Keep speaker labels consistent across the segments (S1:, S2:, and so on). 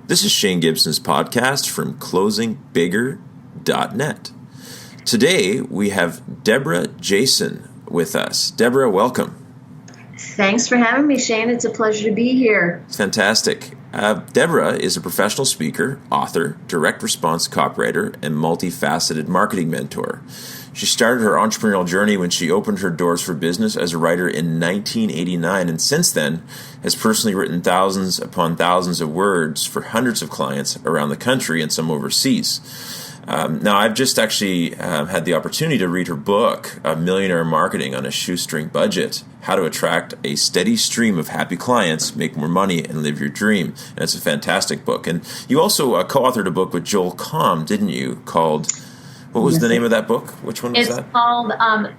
S1: This is Shane Gibson's podcast from closingbigger.net. Today we have Debra Jason with us. Debra, welcome.
S2: Thanks for having me, Shane. It's a pleasure to be here.
S1: Fantastic. Debra is a professional speaker, author, direct response copywriter, and multifaceted marketing mentor. She started her entrepreneurial journey when she opened her doors for business as a writer in 1989, and since then has personally written thousands upon thousands of words for hundreds of clients around the country and some overseas. Now, I've just actually had the opportunity to read her book, Millionaire Marketing on a Shoestring Budget, How to Attract a Steady Stream of Happy Clients, Make More Money, and Live Your Dream. And it's a fantastic book. And you also co-authored a book with Joel Comm, didn't you, called... What was the name of that book? Which one was that?
S2: It's called,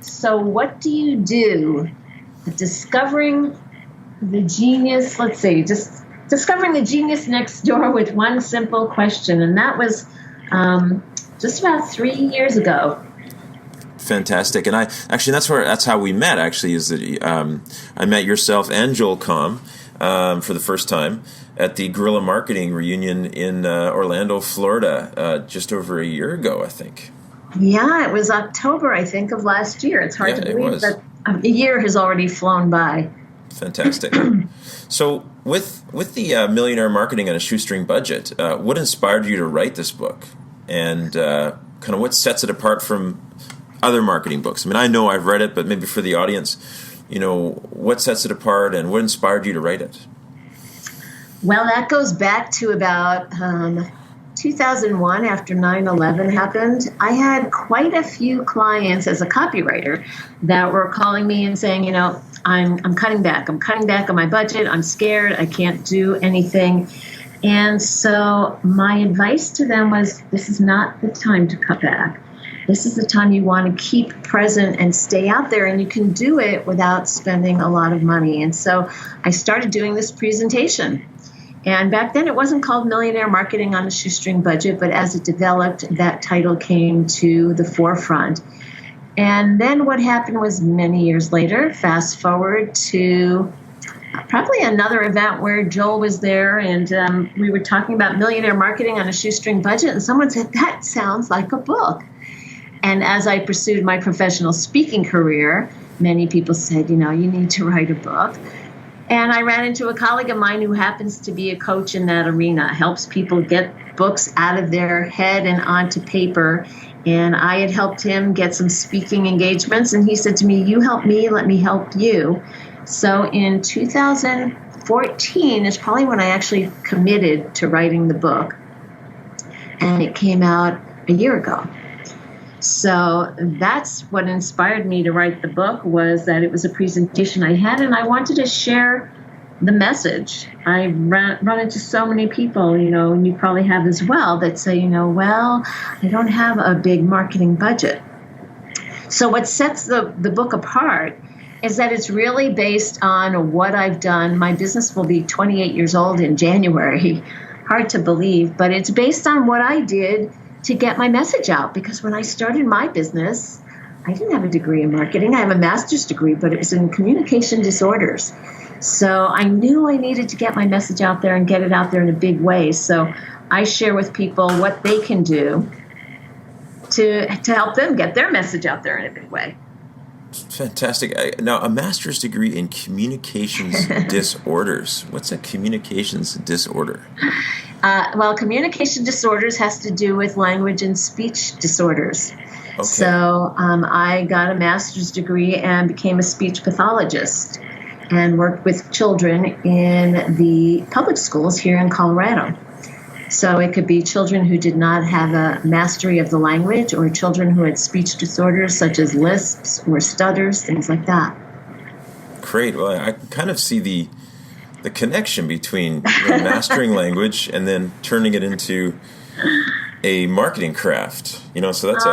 S2: So What Do You Do? Discovering the Genius, Discovering the Genius Next Door with One Simple Question. And that was just about 3 years ago.
S1: Fantastic. And that's how we met, actually, is that I met yourself and Joel Comm for the first time at the Guerrilla Marketing reunion in Orlando, Florida, just over a year ago, I think.
S2: Yeah, it was October, I think, of last year. It's hard to believe that a year has already flown by.
S1: Fantastic. So with the Millionaire Marketing on a Shoestring Budget, what inspired you to write this book? And kind of what sets it apart from other marketing books? I mean, I know I've read it, but maybe for the audience, what sets it apart and what inspired you to write it?
S2: Well, that goes back to about 2001, after 9/11 happened. I had quite a few clients as a copywriter that were calling me and saying, I'm cutting back. I'm cutting back on my budget. I'm scared. I can't do anything. And so my advice to them was, this is not the time to cut back. This is the time you want to keep present and stay out there, and you can do it without spending a lot of money. And so I started doing this presentation. And back then it wasn't called Millionaire Marketing on a Shoestring Budget, but as it developed, that title came to the forefront. And then what happened was, many years later, fast forward to probably another event where Joel was there, and we were talking about Millionaire Marketing on a Shoestring Budget, and someone said, that sounds like a book. And as I pursued my professional speaking career, many people said, you need to write a book. And I ran into a colleague of mine who happens to be a coach in that arena, helps people get books out of their head and onto paper. And I had helped him get some speaking engagements. And he said to me, you help me, let me help you. So in 2014 is probably when I actually committed to writing the book. And it came out a year ago. So that's what inspired me to write the book, was that it was a presentation I had, and I wanted to share the message. I run into so many people, and you probably have as well, that say, well, I don't have a big marketing budget. So what sets the book apart is that it's really based on what I've done. My business will be 28 years old in January. Hard to believe, but it's based on what I did to get my message out. Because when I started my business, I didn't have a degree in marketing. I have a master's degree, but it was in communication disorders. So I knew I needed to get my message out there and get it out there in a big way. So I share with people what they can do to help them get their message out there in a big way.
S1: Fantastic. Now, a master's degree in communications disorders. What's a communications disorder?
S2: Well, communication disorders has to do with language and speech disorders. Okay. So I got a master's degree and became a speech pathologist and worked with children in the public schools here in Colorado. So it could be children who did not have a mastery of the language, or children who had speech disorders such as lisps or stutters, things like that.
S1: Great. Well, I can kind of see the connection between mastering language and then turning it into a marketing craft. So that's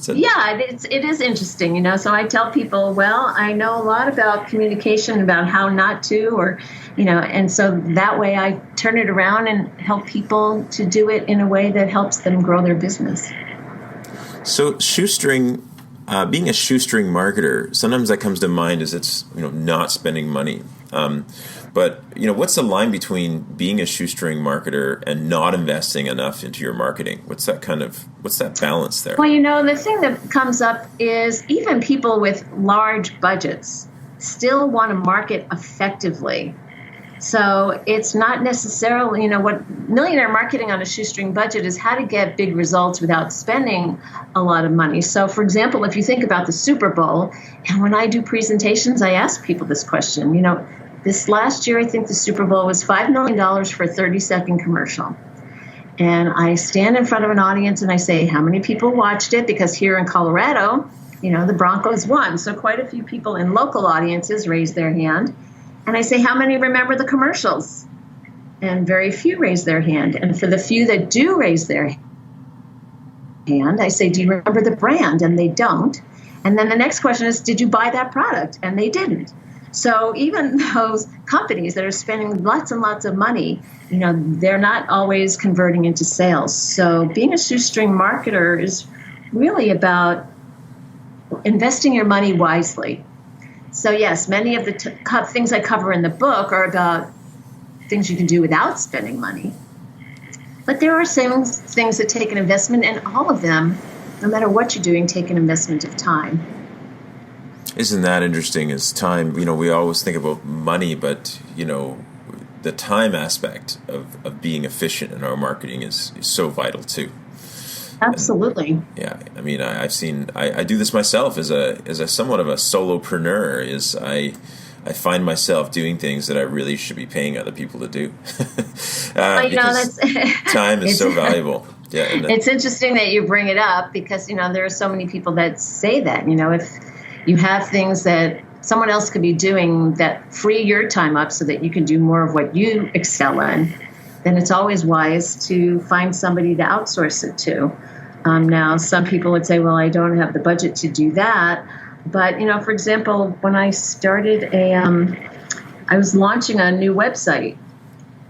S2: yeah, it is interesting. So I tell people, well, I know a lot about communication, about how not to, or and so that way I turn it around and help people to do it in a way that helps them grow their business.
S1: So shoestring, being a shoestring marketer, sometimes that comes to mind as it's not spending money. But, what's the line between being a shoestring marketer and not investing enough into your marketing? What's that balance there?
S2: Well, the thing that comes up is even people with large budgets still want to market effectively. So it's not necessarily, what Millionaire Marketing on a Shoestring Budget is how to get big results without spending a lot of money. So, for example, if you think about the Super Bowl, and when I do presentations, I ask people this question. This last year, I think the Super Bowl was $5 million for a 30-second commercial. And I stand in front of an audience and I say, how many people watched it? Because here in Colorado, the Broncos won. So quite a few people in local audiences raised their hand. And I say, how many remember the commercials? And very few raise their hand. And for the few that do raise their hand, I say, do you remember the brand? And they don't. And then the next question is, did you buy that product? And they didn't. So even those companies that are spending lots and lots of money, they're not always converting into sales. So being a shoestring marketer is really about investing your money wisely. So yes, many of the things I cover in the book are about things you can do without spending money. But there are some things that take an investment, and all of them, no matter what you're doing, take an investment of time.
S1: Isn't that interesting? Is time, we always think about money, but, the time aspect of being efficient in our marketing is so vital too.
S2: Absolutely.
S1: And, yeah. I mean, I've seen, I do this myself as a somewhat of a solopreneur. Is I find myself doing things that I really should be paying other people to do. Because time is so valuable. Yeah.
S2: It's interesting that you bring it up because, there are so many people that say that, if you have things that someone else could be doing that free your time up so that you can do more of what you excel in, then it's always wise to find somebody to outsource it to. Now, some people would say, well, I don't have the budget to do that. But, for example, when I started I was launching a new website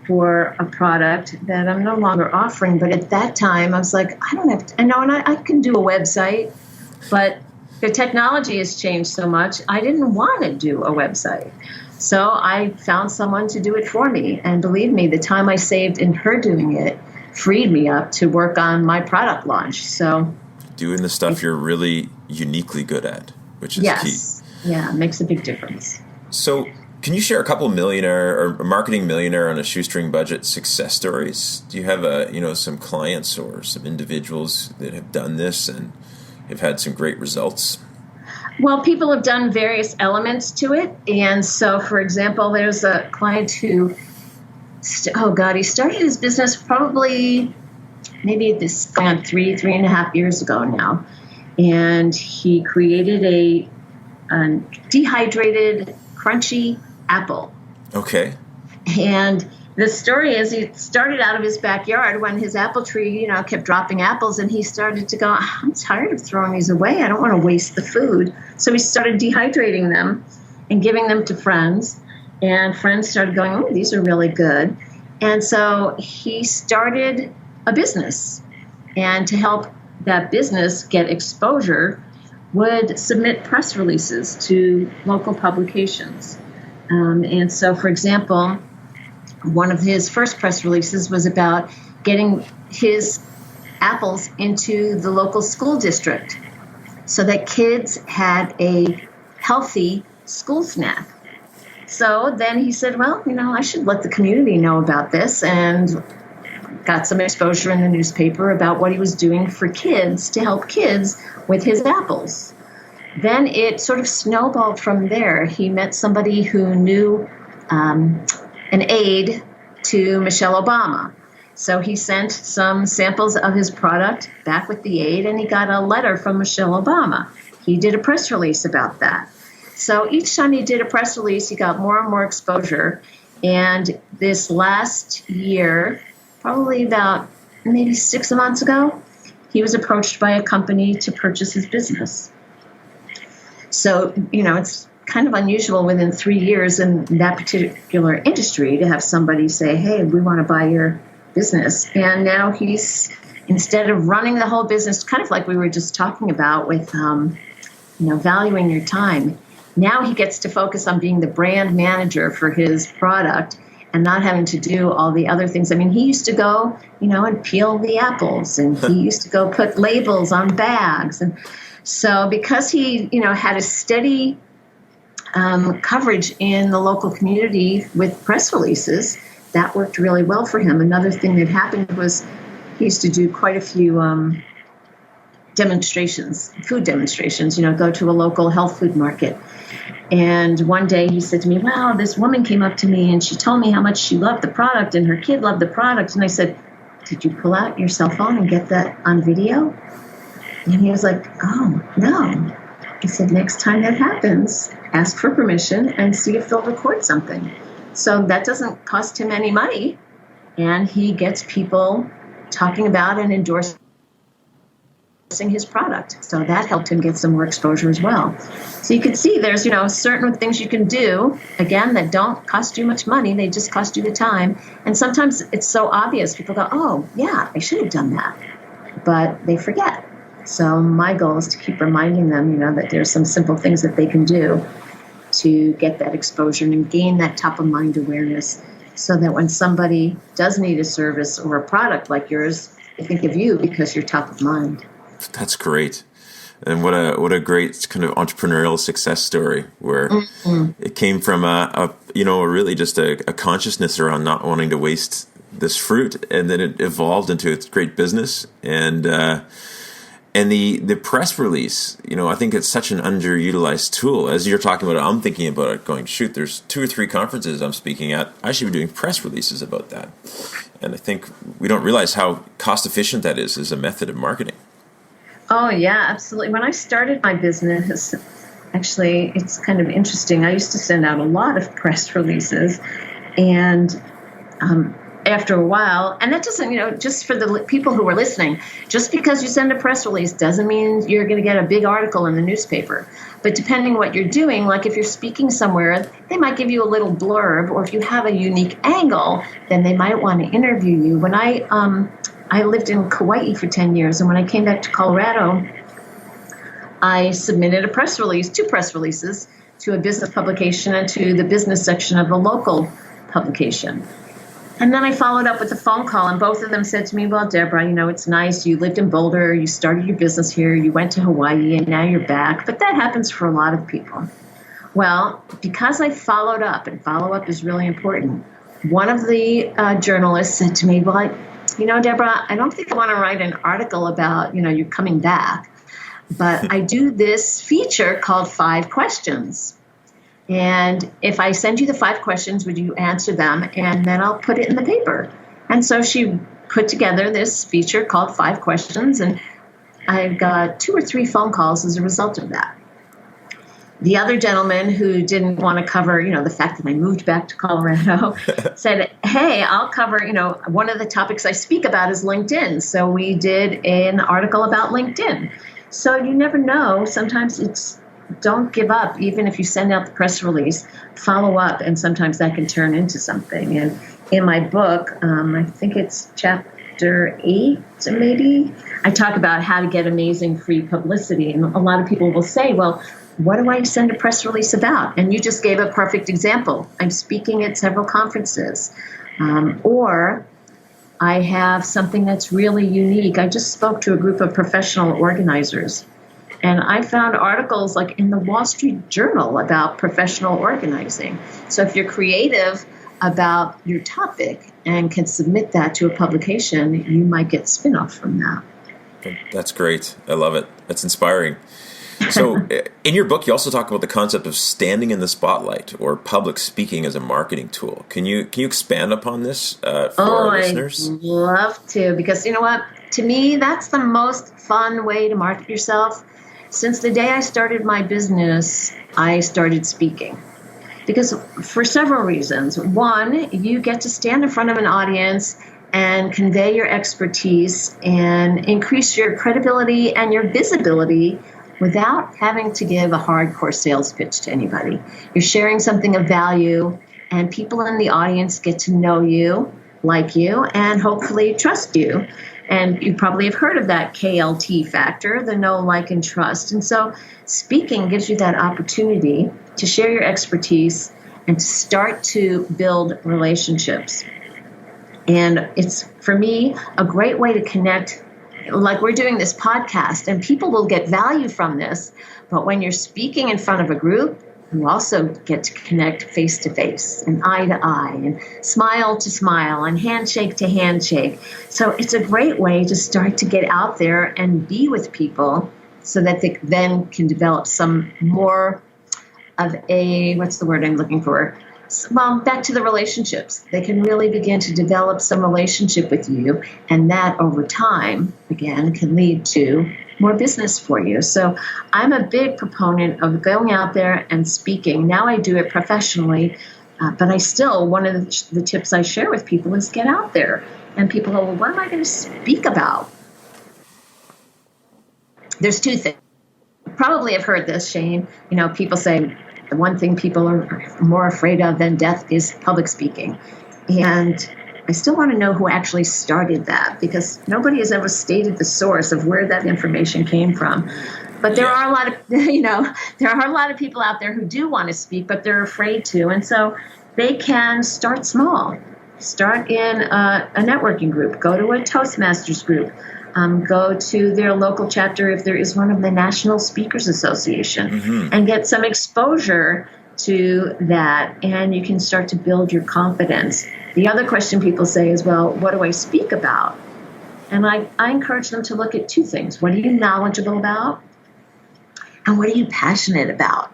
S2: for a product that I'm no longer offering. But at that time, I was like, I can do a website, but the technology has changed so much, I didn't want to do a website. So I found someone to do it for me. And believe me, the time I saved in her doing it freed me up to work on my product launch. So
S1: doing the stuff you're really uniquely good at, which is key.
S2: Yeah, it makes a big difference.
S1: So can you share a couple millionaire or marketing millionaire on a shoestring budget success stories? Do you have some clients or some individuals that have done this and have had some great results?
S2: Well, people have done various elements to it. And so, for example, there's a client who, he started his business probably maybe this 3.5 years ago now. And he created a dehydrated, crunchy apple.
S1: Okay.
S2: And the story is he started out of his backyard when his apple tree, kept dropping apples, and he started to go, I'm tired of throwing these away. I don't want to waste the food. So he started dehydrating them and giving them to friends. And friends started going, oh, these are really good. And so he started a business. And to help that business get exposure, would submit press releases to local publications. And so, for example, one of his first press releases was about getting his apples into the local school district so that kids had a healthy school snack. So then he said, well, I should let the community know about this, and got some exposure in the newspaper about what he was doing for kids to help kids with his apples. Then it sort of snowballed from there. He met somebody who knew an aide to Michelle Obama. So he sent some samples of his product back with the aide, and he got a letter from Michelle Obama. He did a press release about that. So each time he did a press release, he got more and more exposure. And this last year, probably about maybe 6 months ago, he was approached by a company to purchase his business. So, it's kind of unusual within 3 years in that particular industry to have somebody say, hey, we want to buy your business. And now he's, instead of running the whole business, kind of like we were just talking about with, valuing your time, Now he gets to focus on being the brand manager for his product and not having to do all the other things. I mean, he used to go, and peel the apples, and he used to go put labels on bags. And so because he, had a steady coverage in the local community with press releases, that worked really well for him. Another thing that happened was he used to do quite a few demonstrations, food demonstrations, go to a local health food market. And one day he said to me, wow, this woman came up to me and she told me how much she loved the product and her kid loved the product. And I said, did you pull out your cell phone and get that on video? And he was like, oh, no. I said, next time that happens, ask for permission and see if they'll record something. So that doesn't cost him any money. And he gets people talking about and endorsing his product. So that helped him get some more exposure as well. So you can see there's, certain things you can do, again, that don't cost you much money. They just cost you the time. And sometimes it's so obvious. People go, oh, yeah, I should have done that. But they forget. So my goal is to keep reminding them, that there's some simple things that they can do to get that exposure and gain that top of mind awareness so that when somebody does need a service or a product like yours, they think of you because you're top of mind.
S1: That's great. And what a great kind of entrepreneurial success story where it came from really just a consciousness around not wanting to waste this fruit, and then it evolved into a great business. And the press release, I think it's such an underutilized tool. As you're talking about it, I'm thinking about it going, shoot, there's 2 or 3 conferences I'm speaking at. I should be doing press releases about that. And I think we don't realize how cost efficient that is as a method of marketing.
S2: Oh, yeah, absolutely. When I started my business, actually, it's kind of interesting. I used to send out a lot of press releases, and after a while, and that doesn't, just for the people who are listening, just because you send a press release doesn't mean you're going to get a big article in the newspaper. But depending what you're doing, like if you're speaking somewhere, they might give you a little blurb, or if you have a unique angle, then they might want to interview you. When I lived in Kauai for 10 years, and when I came back to Colorado, I submitted a press release, 2 press releases, to a business publication and to the business section of a local publication. And then I followed up with a phone call, and both of them said to me, well, Debra, it's nice. You lived in Boulder, you started your business here, you went to Hawaii, and now you're back. But that happens for a lot of people. Well, because I followed up, and follow-up is really important, one of the journalists said to me, well, Debra, I don't think I want to write an article about, you coming back, but I do this feature called 5 questions. And if I send you the 5 questions, would you answer them? And then I'll put it in the paper. And so she put together this feature called 5 questions, and I got 2 or 3 phone calls as a result of that. The other gentleman who didn't want to cover, the fact that I moved back to Colorado said, hey, I'll cover, one of the topics I speak about is LinkedIn. So we did an article about LinkedIn. So you never know. Sometimes don't give up. Even if you send out the press release, follow up. And sometimes that can turn into something. And in my book, I think it's chapter 8, maybe, I talk about how to get amazing free publicity. And a lot of people will say, well, what do I send a press release about? And you just gave a perfect example. I'm speaking at several conferences. Or I have something that's really unique. I just spoke to a group of professional organizers, and I found articles like in the Wall Street Journal about professional organizing. So if you're creative about your topic and can submit that to a publication, you might get spin-off from that.
S1: That's great. I love it. That's inspiring. So in your book, you also talk about the concept of standing in the spotlight or public speaking as a marketing tool. Can you expand upon this for our listeners?
S2: I'd love to, because you know what? To me, that's the most fun way to market yourself. Since the day I started my business, I started speaking. Because for several reasons. One, you get to stand in front of an audience and convey your expertise and increase your credibility and your visibility without having to give a hardcore sales pitch to anybody. You're sharing something of value, and people in the audience get to know you, like you, and hopefully trust you. And you probably have heard of that KLT factor, the know, like, and trust. And so speaking gives you that opportunity to share your expertise, and to start to build relationships. And it's, for me, a great way to connect. Like we're doing this podcast, and people will get value from this. But when you're speaking in front of a group, you also get to connect face to face and eye to eye and smile to smile and handshake to handshake. So it's a great way to start to get out there and be with people so that they then can develop some more of a, what's the word I'm looking for? Well, back to the relationships. They can really begin to develop some relationship with you, and that over time, again, can lead to more business for you. So I'm a big proponent of going out there and speaking. Now I do it professionally, but I still, one of the tips I share with people is get out there. And people go, well, what am I going to speak about? There's two things. You probably have heard this, Shane. You know, people say the one thing people are more afraid of than death is public speaking. And I still want to know who actually started that, because nobody has ever stated the source of where that information came from. But there are a lot of, there are a lot of people out there who do want to speak, but they're afraid to. And so they can start small. Start in a networking group. Go to a Toastmasters group. Go to their local chapter if there is one of the National Speakers Association, and get some exposure to that, and you can start to build your confidence. The other question people say is, well, what do I speak about? And I encourage them to look at two things. What are you knowledgeable about? And what are you passionate about?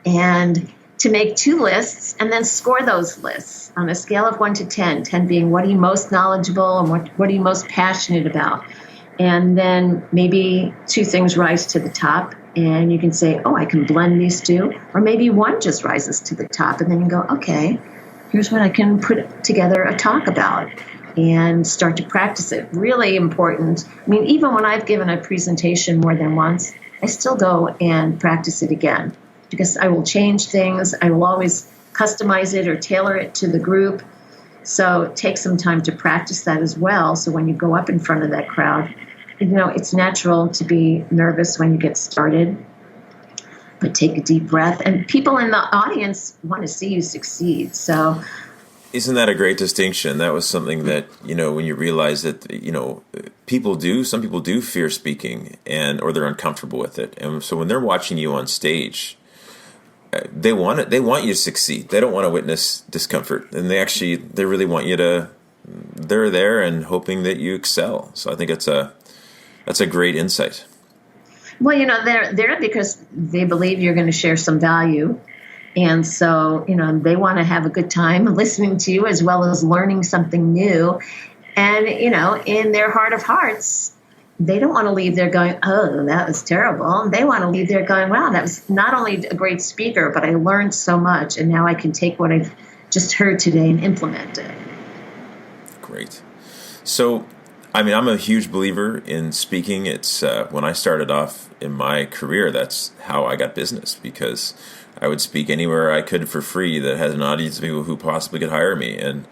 S2: And to make two lists and then score those lists on a scale of 1 to 10, 10 being what are you most knowledgeable and what are you most passionate about? And then maybe two things rise to the top, and you can say, oh, I can blend these two. Or maybe one just rises to the top, and then you go, okay, here's what I can put together a talk about, and start to practice it. Really important. I mean, even when I've given a presentation more than once, I still go and practice it again, because I will change things. I will always customize it or tailor it to the group. So take some time to practice that as well. So when you go up in front of that crowd, it's natural to be nervous when you get started, but take a deep breath. And people in the audience want to see you succeed. So
S1: isn't that a great distinction? That was something that, when you realize that, some people do fear speaking or they're uncomfortable with it. And so when they're watching you on stage, they want you to succeed. They don't want to witness discomfort, and they really want you to. They're there and hoping that you excel. So I think that's a great insight.
S2: Well, they're there because they believe you're going to share some value, and so they want to have a good time listening to you as well as learning something new. And in their heart of hearts, they don't want to leave there going, oh, that was terrible. They want to leave there going, wow, that was not only a great speaker, but I learned so much, and now I can take what I've just heard today and implement it.
S1: Great. So, I'm a huge believer in speaking. It's when I started off in my career, that's how I got business, because I would speak anywhere I could for free that had an audience of people who possibly could hire me. And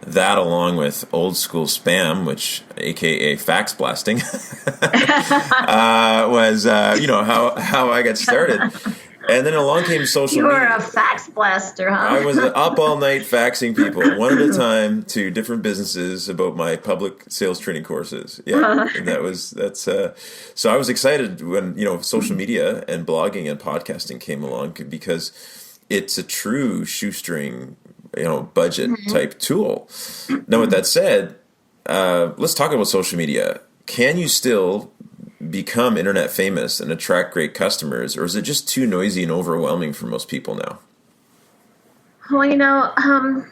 S1: that, along with old school spam, which AKA fax blasting, was how I got started. And then along came social media.
S2: You were a fax blaster, huh?
S1: I was up all night faxing people one at a time to different businesses about my public sales training courses. Yeah, and so I was excited when social media and blogging and podcasting came along, because it's a true shoestring budget type tool. Now, with that said, let's talk about social media. Can you still become internet famous and attract great customers, or is it just too noisy and overwhelming for most people now?
S2: Well,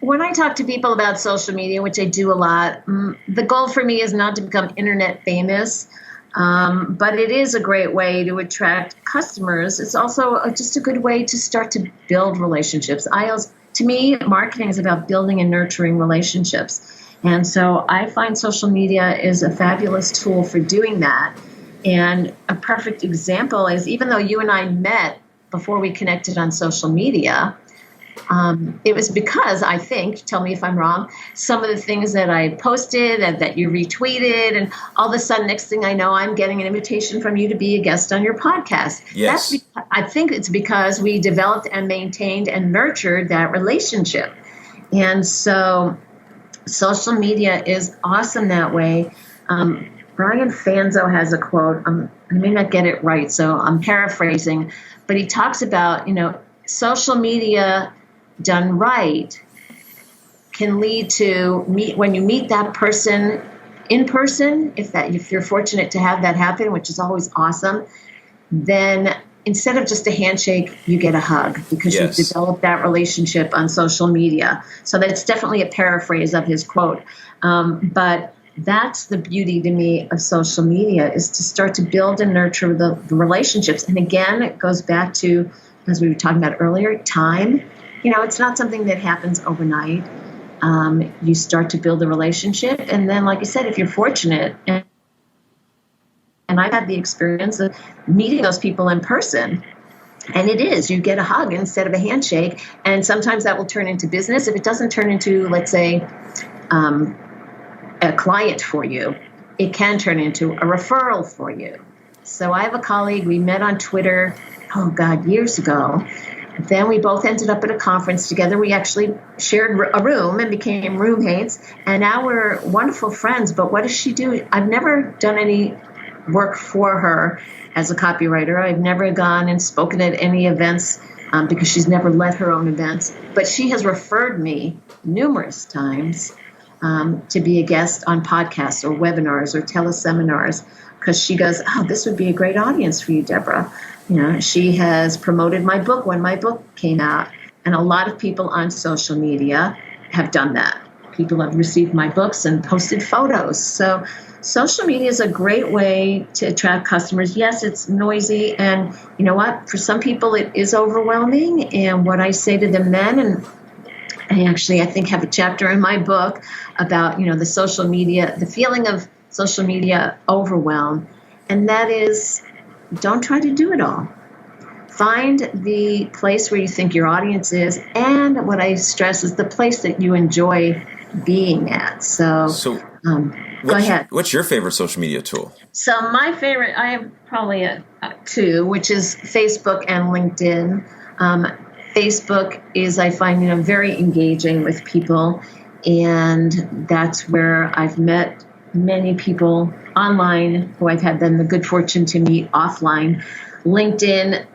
S2: when I talk to people about social media, which I do a lot, the goal for me is not to become internet famous, but it is a great way to attract customers. It's also just a good way to start to build relationships. To me, marketing is about building and nurturing relationships. And so I find social media is a fabulous tool for doing that. And a perfect example is, even though you and I met before we connected on social media, It was because I think, tell me if I'm wrong, some of the things that I posted and that you retweeted, and all of a sudden, next thing I know, I'm getting an invitation from you to be a guest on your podcast.
S1: Yes.
S2: I think it's because we developed and maintained and nurtured that relationship. And so social media is awesome that way. Brian Fanzo has a quote. I may not get it right, so I'm paraphrasing, but he talks about, social media done right can lead to when you meet that person in person, if you're fortunate to have that happen, which is always awesome, then instead of just a handshake, you get a hug because
S1: Yes.
S2: you've developed that relationship on social media. So that's definitely a paraphrase of his quote. But that's the beauty to me of social media, is to start to build and nurture the relationships. And again, it goes back to, as we were talking about earlier, time. It's not something that happens overnight. You start to build a relationship. And then, like I said, if you're fortunate, and I've had the experience of meeting those people in person, and you get a hug instead of a handshake. And sometimes that will turn into business. If it doesn't turn into, let's say, a client for you, it can turn into a referral for you. So I have a colleague, we met on Twitter, years ago. Then we both ended up at a conference together. We actually shared a room and became roommates. And now we're wonderful friends. But what does she do? I've never done any work for her as a copywriter. I've never gone and spoken at any events because she's never led her own events. But she has referred me numerous times to be a guest on podcasts or webinars or teleseminars, because she goes, this would be a great audience for you, Debra. She has promoted my book when my book came out. And a lot of people on social media have done that. People have received my books and posted photos. So social media is a great way to attract customers. Yes, it's noisy. And you know what? For some people, it is overwhelming. And what I say to them then, and I think have a chapter in my book about, the social media, the feeling of social media overwhelm. And that is, don't try to do it all. Find the place where you think your audience is. And what I stress is the place that you enjoy being at. So go ahead.
S1: What's your favorite social media tool?
S2: So my favorite, I have probably two, which is Facebook and LinkedIn. Facebook is, I find, very engaging with people. And that's where I've met many people online who I've had then the good fortune to meet offline. LinkedIn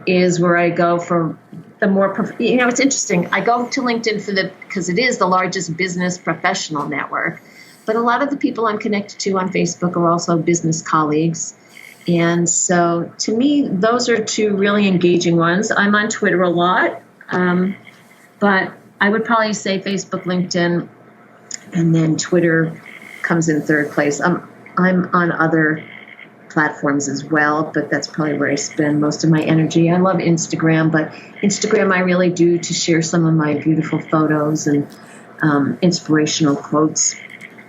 S2: is where I go for the more, it's interesting. I go to LinkedIn because it is the largest business professional network. But a lot of the people I'm connected to on Facebook are also business colleagues. And so to me, those are two really engaging ones. I'm on Twitter a lot, but I would probably say Facebook, LinkedIn, and then Twitter comes in third place. I'm on other platforms as well, but that's probably where I spend most of my energy. I love Instagram, but Instagram I really do to share some of my beautiful photos and inspirational quotes.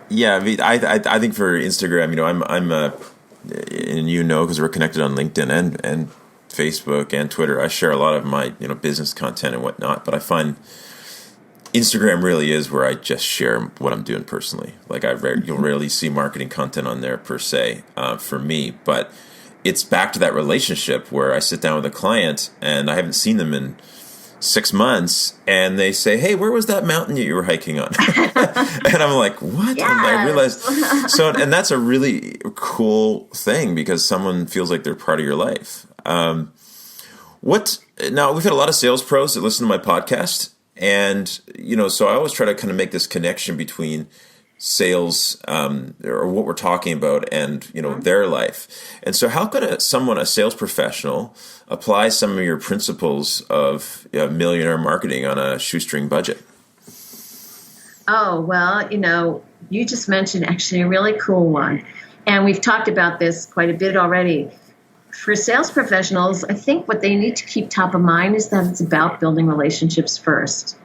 S1: Yeah, I think for Instagram, I'm and because we're connected on LinkedIn and Facebook and Twitter, I share a lot of my business content and whatnot. But I find Instagram really is where I just share what I'm doing personally. Like you'll rarely see marketing content on there per se for me, but it's back to that relationship where I sit down with a client and I haven't seen them in 6 months, and they say, "Hey, where was that mountain you were hiking on?" And I'm like, "What?"
S2: Yes.
S1: And I realized and that's a really cool thing because someone feels like they're part of your life. Now we've had a lot of sales pros that listen to my podcast. And, so I always try to kind of make this connection between sales or what we're talking about and, their life. And so how could a sales professional, apply some of your principles of millionaire marketing on a shoestring budget?
S2: Oh, well, you just mentioned actually a really cool one. And we've talked about this quite a bit already. For sales professionals, I think what they need to keep top of mind is that it's about building relationships first.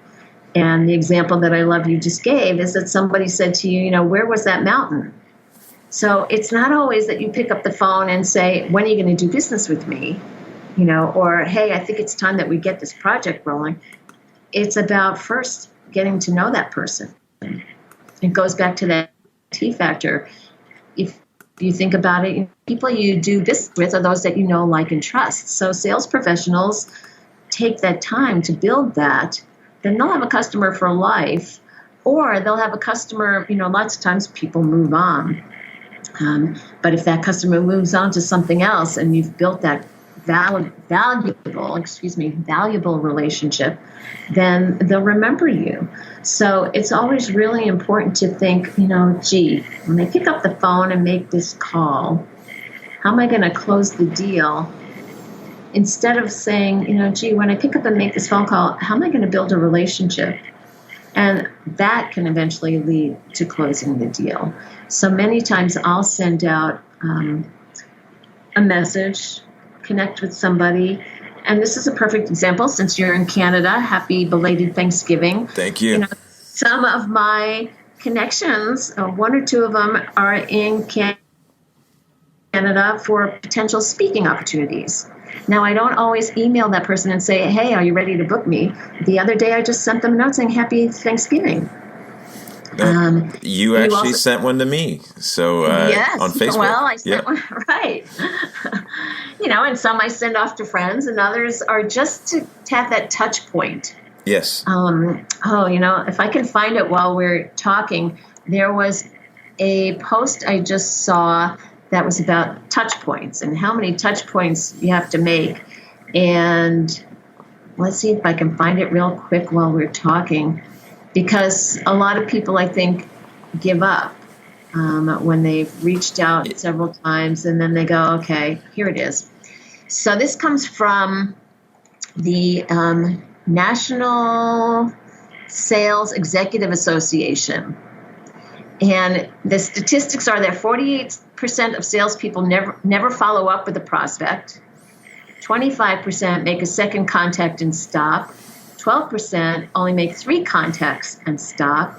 S2: And the example that I love you just gave is that somebody said to you, where was that mountain? So it's not always that you pick up the phone and say, when are you going to do business with me? Or, hey, I think it's time that we get this project rolling. it's about first getting to know that person. It goes back to that T factor. If you think about it, people you do business with are those that you know, like, and trust. So sales professionals take that time to build that. Then they'll have a customer for life, or they'll have a customer, lots of times people move on. But if that customer moves on to something else and you've built that valuable relationship, then they'll remember you. So it's always really important to think, gee, when I pick up the phone and make this call, how am I going to close the deal? Instead of saying, gee, when I pick up and make this phone call, how am I going to build a relationship? And that can eventually lead to closing the deal. So many times I'll send out a message, connect with somebody. And this is a perfect example, since you're in Canada. Happy belated Thanksgiving.
S1: Thank you.
S2: Some of my connections, one or two of them, are in Canada for potential speaking opportunities. Now, I don't always email that person and say, hey, are you ready to book me? The other day, I just sent them a note saying, Happy Thanksgiving.
S1: You actually sent one to me. So
S2: yes,
S1: on Facebook.
S2: Well, I sent one, right. And some I send off to friends, and others are just to have that touch point.
S1: Yes.
S2: If I can find it while we're talking, there was a post I just saw that was about touch points and how many touch points you have to make. And let's see if I can find it real quick while we're talking, because a lot of people, I think, give up when they've reached out several times, and then they go, okay, here it is. So this comes from the National Sales Executive Association. And the statistics are that 48% of salespeople never follow up with a prospect. 25% make a second contact and stop. 12% only make 3 contacts and stop.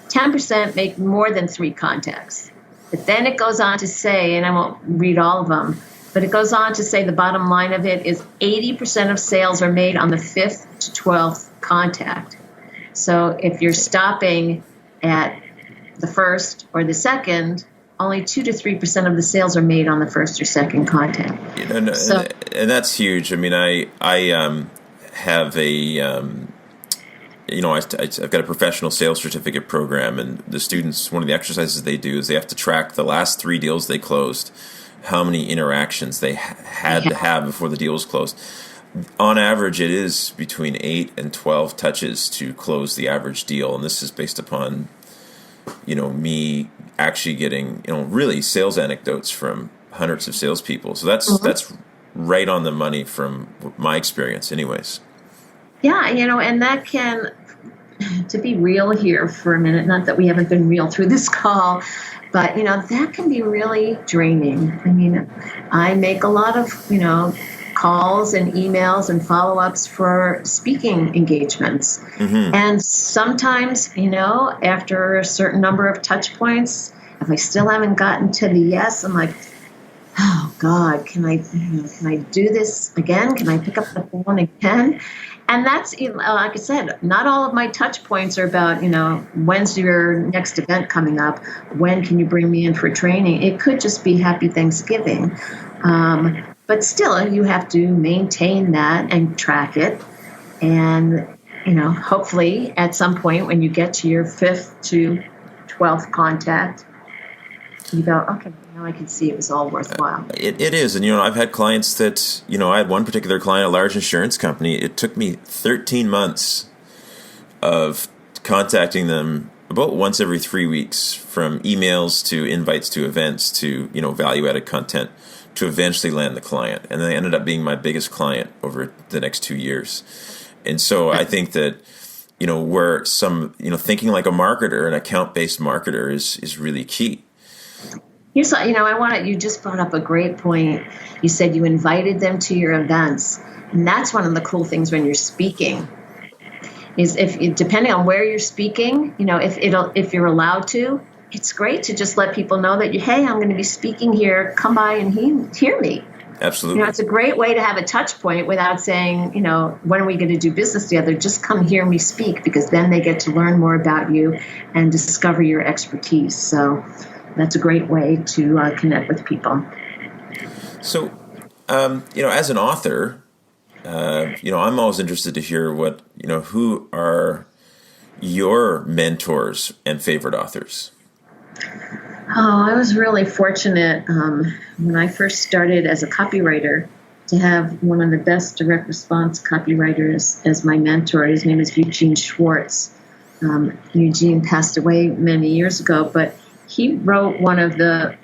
S2: 10% make more than 3 contacts. But then it goes on to say, and I won't read all of them, but it goes on to say the bottom line of it is 80% of sales are made on the 5th to 12th contact. So if you're stopping at the first or the second, only 2 to 3% of the sales are made on the first or second contact.
S1: And that's huge. I mean, I have I've got a professional sales certificate program, and the students, one of the exercises they do is they have to track the last 3 deals they closed, how many interactions they had to have before the deal was closed. On average, it is between 8 and 12 touches to close the average deal, and this is based upon me actually getting, really sales anecdotes from hundreds of salespeople. So that's right on the money from my experience anyways.
S2: Yeah, and that can, to be real here for a minute, not that we haven't been real through this call, but, that can be really draining. I mean, I make a lot of, calls and emails and follow-ups for speaking engagements. Mm-hmm. And sometimes, after a certain number of touch points, if I still haven't gotten to the yes, I'm like, oh God, can I do this again? Can I pick up the phone again? And that's, like I said, not all of my touch points are about, when's your next event coming up? When can you bring me in for training? It could just be Happy Thanksgiving. But still, you have to maintain that and track it. And, hopefully at some point when you get to your 5th to 12th contact, you go, okay, now I can see it was all worthwhile.
S1: It is. And, I've had clients that, I had one particular client, a large insurance company. It took me 13 months of contacting them about once every 3 weeks, from emails to invites to events to, value-added content, to eventually land the client. And they ended up being my biggest client over the next 2 years. And so I think that, where some, thinking like a marketer, an account-based marketer is really key.
S2: You just brought up a great point. You said you invited them to your events. And that's one of the cool things when you're speaking, is depending on where you're speaking, if you're allowed to, it's great to just let people know that hey, I'm going to be speaking here. Come by and hear me.
S1: Absolutely.
S2: It's a great way to have a touch point without saying, when are we going to do business together? Just come hear me speak, because then they get to learn more about you and discover your expertise. So that's a great way to connect with people.
S1: So, as an author, I'm always interested to hear who are your mentors and favorite authors?
S2: Oh, I was really fortunate when I first started as a copywriter to have one of the best direct response copywriters as my mentor. His name is Eugene Schwartz. Eugene passed away many years ago, but he wrote one of the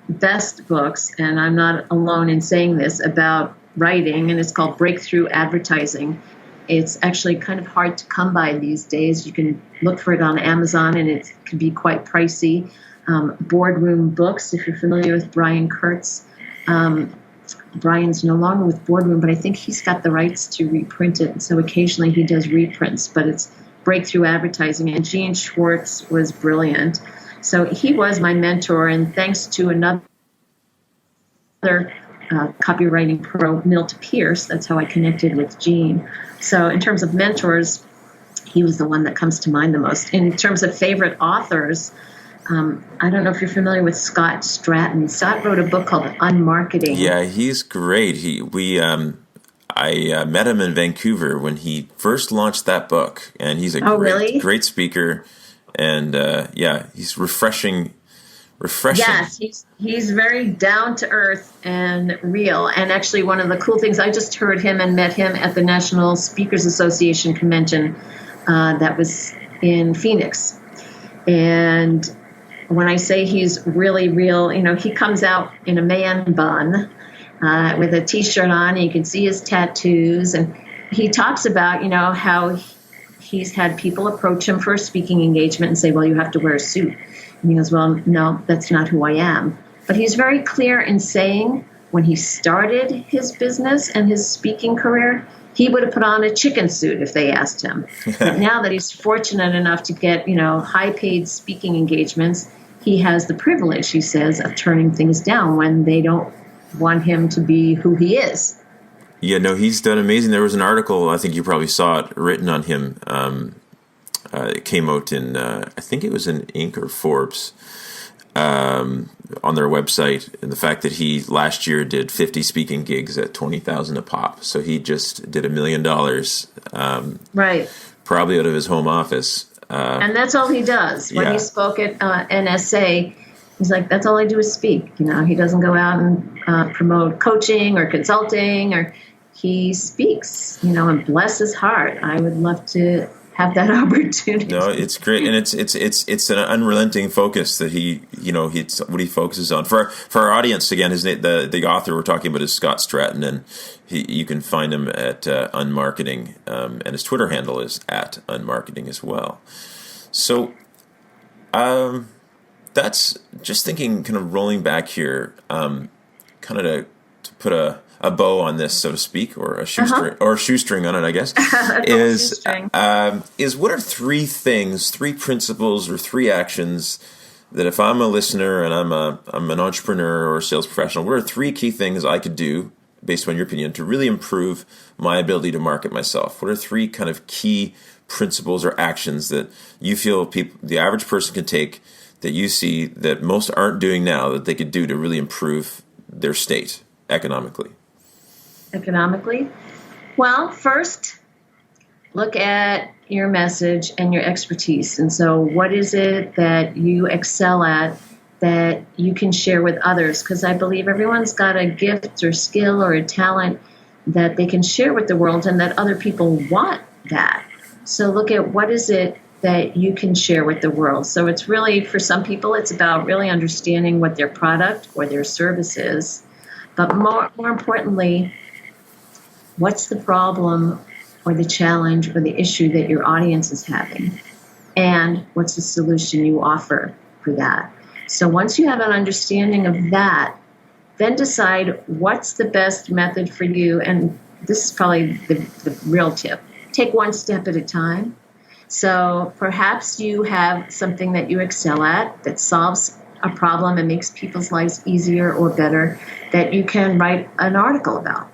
S2: best books, and I'm not alone in saying this, about writing, and it's called Breakthrough Advertising. It's actually kind of hard to come by these days. You can look for it on Amazon, and it can be quite pricey. Boardroom Books, if you're familiar with Brian Kurtz. Brian's no longer with Boardroom, but I think he's got the rights to reprint it, and so occasionally he does reprints, but it's Breakthrough Advertising, and Gene Schwartz was brilliant. So he was my mentor, and thanks to another copywriting pro, Milt Pierce, that's how I connected with Gene. So in terms of mentors, he was the one that comes to mind the most. In terms of favorite authors, I don't know if you're familiar with Scott Stratton. Scott wrote a book called Unmarketing.
S1: Yeah, he's great. I met him in Vancouver when he first launched that book, and he's a great speaker, and he's refreshing.
S2: Yes, he's very down to earth and real. And actually, one of the cool things, I just heard him and met him at the National Speakers Association convention that was in Phoenix. And when I say he's really real, he comes out in a man bun with a T-shirt on, and you can see his tattoos. And he talks about, how he's had people approach him for a speaking engagement and say, well, you have to wear a suit. And he goes, well, no, that's not who I am. But he's very clear in saying when he started his business and his speaking career, he would have put on a chicken suit if they asked him. But now that he's fortunate enough to get, high-paid speaking engagements, he has the privilege, he says, of turning things down when they don't want him to be who he is.
S1: Yeah, no, he's done amazing. There was an article, I think you probably saw it, written on him. It came out in, I think it was in Inc. or Forbes, on their website, and the fact that he last year did 50 speaking gigs at $20,000 a pop. So he just did $1 million,
S2: right? Probably
S1: out of his home office.
S2: And that's all he does. When he spoke at NSA, he's like, that's all I do is speak. He doesn't go out and promote coaching or consulting, or he speaks, and bless his heart. I would love to have that opportunity.
S1: No, it's great, and it's an unrelenting focus that it's what he focuses on. For our audience, again, his name, the author we're talking about is Scott Stratton, and you can find him at Unmarketing, and his Twitter handle is at Unmarketing as well. So, that's just thinking, kind of rolling back here, kind of to put a bow on this, so to speak, or a shoestring on it, I guess, is what are three principles or three actions that if I'm a listener and I'm an entrepreneur or a sales professional, what are three key things I could do, based on your opinion, to really improve my ability to market myself? What are three kind of key principles or actions that you feel the average person can take, that you see that most aren't doing now, that they could do to really improve their state economically?
S2: Well, first, look at your message and your expertise. And so what is it that you excel at that you can share with others? Because I believe everyone's got a gift or skill or a talent that they can share with the world, and that other people want that. So look at what is it that you can share with the world. So it's really, for some people, it's about really understanding what their product or their service is. But more importantly, what's the problem or the challenge or the issue that your audience is having? And what's the solution you offer for that? So once you have an understanding of that, then decide what's the best method for you. And this is probably the real tip. Take one step at a time. So perhaps you have something that you excel at that solves a problem and makes people's lives easier or better that you can write an article about.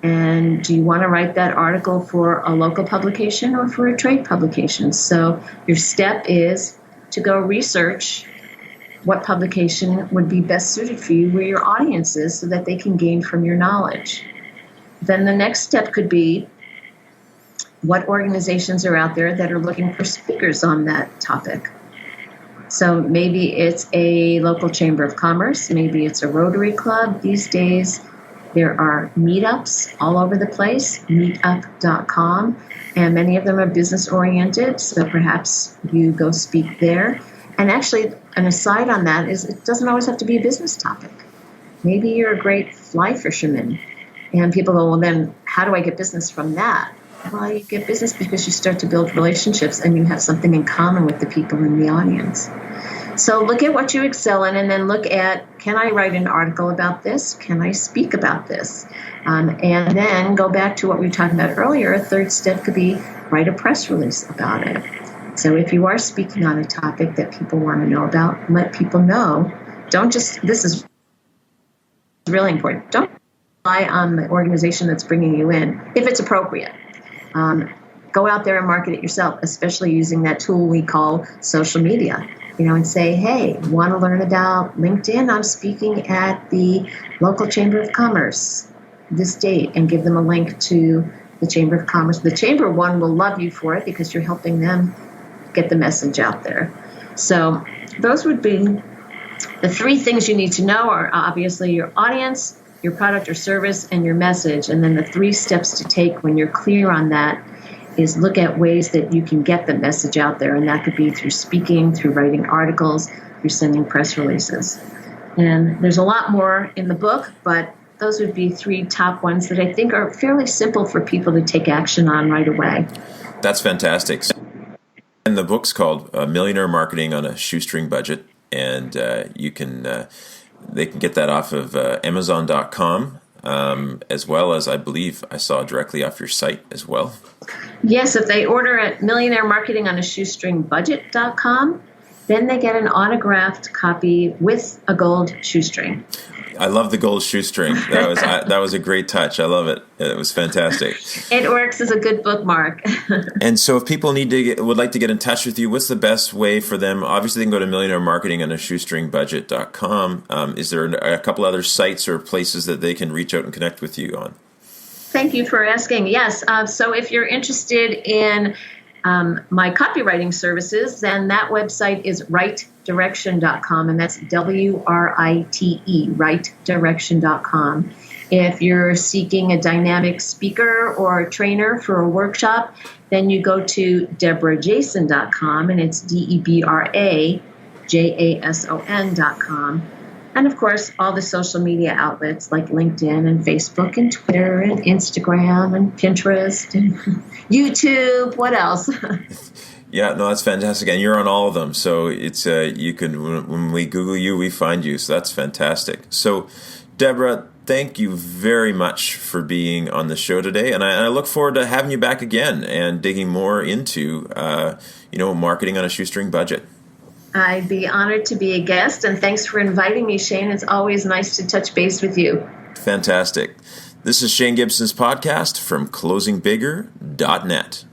S2: And do you want to write that article for a local publication or for a trade publication? So your step is to go research what publication would be best suited for you, where your audience is, so that they can gain from your knowledge. Then the next step could be what organizations are out there that are looking for speakers on that topic. So maybe it's a local chamber of commerce, maybe it's a Rotary Club. These days there are meetups all over the place, meetup.com, and many of them are business-oriented, so perhaps you go speak there. And actually, an aside on that is it doesn't always have to be a business topic. Maybe you're a great fly fisherman, and people go, well, then how do I get business from that? Well, you get business because you start to build relationships and you have something in common with the people in the audience. So look at what you excel in and then look at, can I write an article about this? Can I speak about this? And then go back to what we were talking about earlier. A third step could be write a press release about it. So if you are speaking on a topic that people want to know about, let people know. Don't just, this is really important, don't rely on the organization that's bringing you in if it's appropriate. Go out there and market it yourself, especially using that tool we call social media. And say, hey, want to learn about LinkedIn? I'm speaking at the local Chamber of Commerce this date, and give them a link to the Chamber of Commerce. The Chamber one will love you for it because you're helping them get the message out there. So those would be the three things you need to know are obviously your audience, your product or service, and your message. And then the three steps to take when you're clear on that is look at ways that you can get the message out there. And that could be through speaking, through writing articles, through sending press releases. And there's a lot more in the book, but those would be three top ones that I think are fairly simple for people to take action on right away.
S1: That's fantastic. And the book's called Millionaire Marketing on a Shoestring Budget. And they can get that off of Amazon.com. As well as, I believe, I saw directly off your site as well.
S2: Yes, if they order at Millionaire Marketing on a Shoestringbudget.com, then they get an autographed copy with a gold shoestring.
S1: I love the gold shoestring. That was a great touch. I love it. It was fantastic.
S2: It works as a good bookmark.
S1: And so if people would like to get in touch with you, what's the best way for them? Obviously, they can go to Millionaire Marketing on a Shoestringbudget.com. Is there a couple other sites or places that they can reach out and connect with you on?
S2: Thank you for asking. Yes. So if you're interested in my copywriting services, then that website is rightdirection.com, and that's WRITE, rightdirection.com. If you're seeking a dynamic speaker or a trainer for a workshop, then you go to debrajason.com, and it's DebraJason.com. And of course, all the social media outlets like LinkedIn and Facebook and Twitter and Instagram and Pinterest and YouTube. What else?
S1: Yeah, no, that's fantastic. And you're on all of them. So it's you can, when we Google you, we find you. So that's fantastic. So Debra, thank you very much for being on the show today. And I look forward to having you back again and digging more into, marketing on a shoestring budget.
S2: I'd be honored to be a guest, and thanks for inviting me, Shane. It's always nice to touch base with you.
S1: Fantastic. This is Shane Gibson's podcast from closingbigger.net.